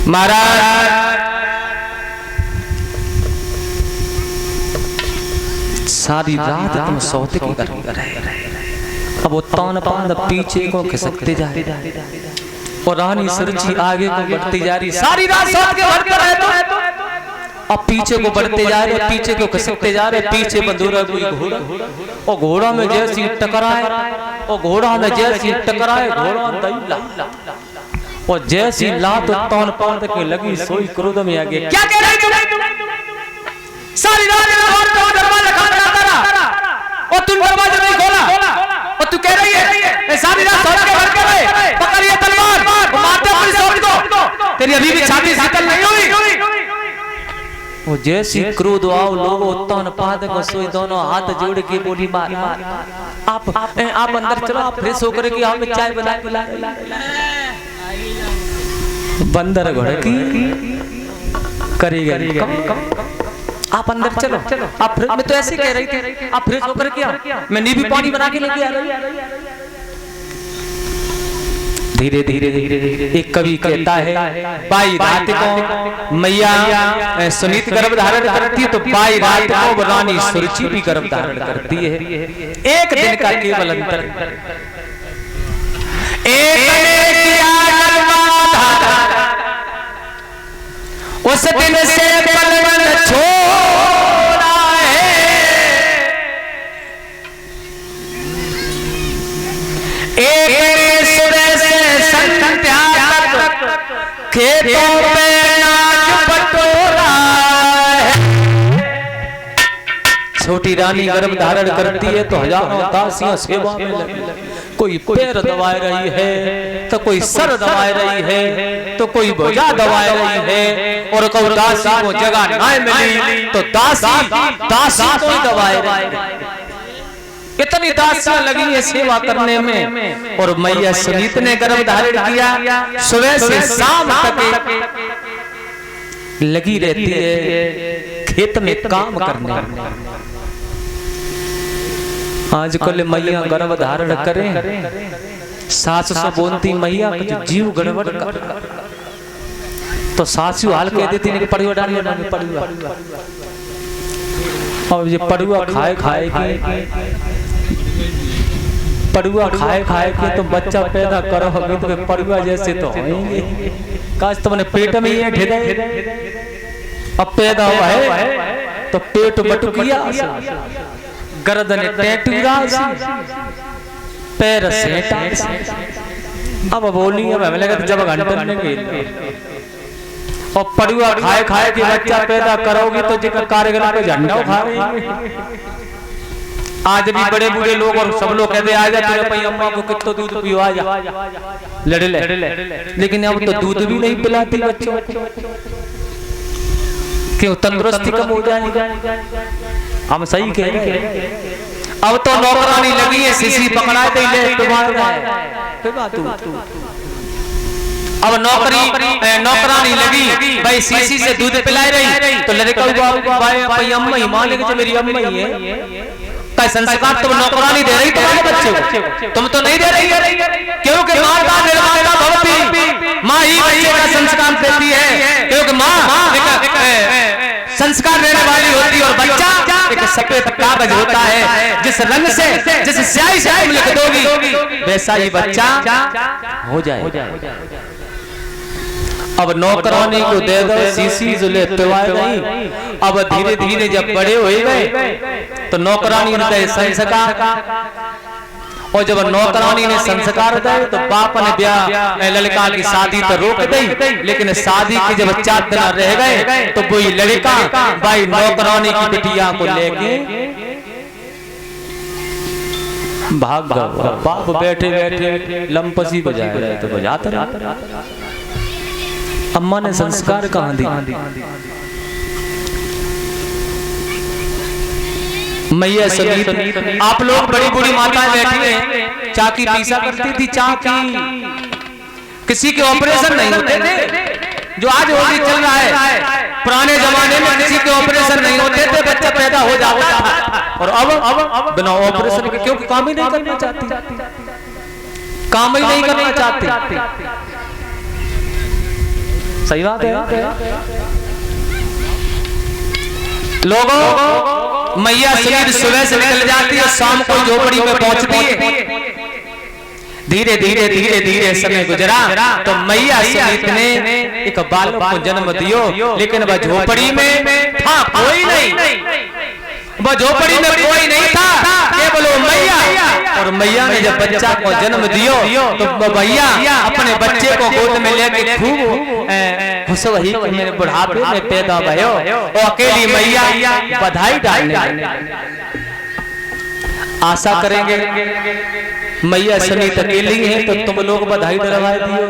महाराज सारी रात तुम सोते की कर रहे, अब वो तान पान पीछे को खिसकते जा रहे और रानी सुरची आगे को बढ़ती जा रही। सारी रात सोते के भरकर रहे तो अब पीछे को बढ़ते जा रहे, पीछे को खिसकते जा रहे। पीछे बंदूरा कोई घोड़ा, और घोड़ा में जैसी टकराए, और घोड़ा में जैसी टकराए घोड़ा दैला, और जैसी लात तान पान के लगी सोई क्रोध में आ गया। क्या कह रही तुम? सारी रात दरवाजा खटखटाता और तुम दरवाजा नहीं खोला, और तू कह रही है सारी रात सोच के भर के रहे, पकड़िए तलवार मारते पुलिस को, तेरी अभी भी छाती शीतल नहीं हुई। वो जैसी क्रोध आओ लोगों तन पाद को सोई दोनों हाथ जोड़ के बोली मार आप अंदर चलो, आप फ्रेश होकर के हमें चाय बना के ला। बंदर घोड़े की करेगा आप अंदर चलो, आप मैं तो ऐसे कह रही थी आप फ्रेश होकर के मैं नींबू पानी बना के लेके आ रही। धीरे धीरे एक कवि कहता है बाई रात को मैया सुनीत गर्भ धारण करती है, तो बाई रात को रानी सुरुचि भी गर्भ धारण करती है। एक दिन का केवल अंतर, उस दिन से बलवन छोड़ा है, एक सुबह से संध्या तक खेतों पे नाच बटोरा है। छोटी रानी गर्भ धारण करती है तो हजारों दासियां सेवा में लगी, कोई पैर दबाए रही है तो कोई सर दबाए रही है तो कोई भुजा दबाए रही है, और कोई दासी को जगह नहीं मिली तो दासी को दबाए रही। इतनी दासियां लगी है सेवा करने में, और मैया सुनीत ने गर्भ धारण किया। सुबह से शाम तक लगी रहती है खेत में काम करने में। आजकल मैया गर्भ धारण करें, सास से बोलती मैया कुछ जीव गड़बड़ कर, तो सासू हाल कह देती है कि पड़ुआ डालिए पड़ुआ, और ये पड़ुआ खाए के तो बच्चा पैदा करोगे तो पड़ुआ जैसे तो होंगे। काश तुमने पेट में ही ढेरे, अब पैदा हुआ है तो पेट बटुकिया, गर्दन टेटुरा, पैर से अब बोली अब हमें लगा जब घंटन में गई, और पड़ुआ खाए के बच्चा पैदा करोगे तो जिकर कार्यक्रम पे झंडा उठाएंगे। आज भी बड़े बूढ़े लोग और सब लोग कहते आ जा तेरे पई अम्मा को कितना दूध पियो आ जा लड़े ले, लेकिन अब तो दूध भी नहीं पिलाती बच्चों, क्यों तंदुरुस्ती कम हो जाएगी। हम सही कह रहे हैं। अब तो नौकरानी लगी है सीसी पकड़ा दे ले तुम्हारा अब नौकरानी लगी भाई सीसी से दूध पिलाई रही, तो लड़का भाई अम्मा ही मान लेगी जो मेरी अम्मा ही है। का संस्कार तुम नौकरानी दे रही तुम्हारे बच्चे को, तुम तो नहीं दे रही, क्योंकि माता निर्माता भवती, माँ ही बच्चे का संस्कार देती है, क्योंकि माँ संस्कार देने वाली होती है, और बच्चा एक सफेद कागज होता है, जिस रंग से जिस स्याही से तुम लिख दोगी वैसा ही बच्चा हो जाए। अब नौकरानी को दे दो सीसी जो ले पिवाए नहीं। अब धीरे धीरे जब बड़े हो गए तो नौकरानी ने संस्कार, और जब नौकरानी ने संस्कार दे तो बाप ने ब्याह लड़का की शादी तो रोक दी, लेकिन शादी की जब 4 दिन रह गए तो वही लड़का भाई नौकरानी की बिटिया को लेके भाग गया। बाप बैठे बैठे लंपसी बजा रहे तो बजाते रहे। अम्मा ने संस्कार कहाँ दी? मैया सुनीत, आप लोग बड़ी बूढ़ी माताएं बैठी हैं, चाकी पीसा करती थी, चाकी किसी के ऑपरेशन नहीं होते थे जो आज होली चल रहा है। पुराने जमाने में किसी के ऑपरेशन नहीं होते थे, बच्चा पैदा हो जाता था, और अब बिना ऑपरेशन के क्योंकि काम ही नहीं करना चाहती, काम ही नहीं करना चाहती। सही बात है। लोगों, मैया सुनील सुबह से निकल जाती है, शाम को झोपड़ी में पहुंचती है। धीरे धीरे धीरे धीरे समय गुजरा तो मैया सुनीत ने एक बालक को जन्म दियो, लेकिन वह झोपड़ी में था कोई नहीं, वह झोपड़ी में कोई नहीं था, केवल वो मैया। और मैया ने जब बच्चा को जन्म दियो तो मैया अपने बच्चे को गोद में लेके खूब खुश हुई कि मेरे बुढ़ापे में पैदा भयो। और अकेली मैया बधाई डालने आशा करेंगे मैया सुनीत अकेली है तो तुम लोग बधाई डलवा दियो।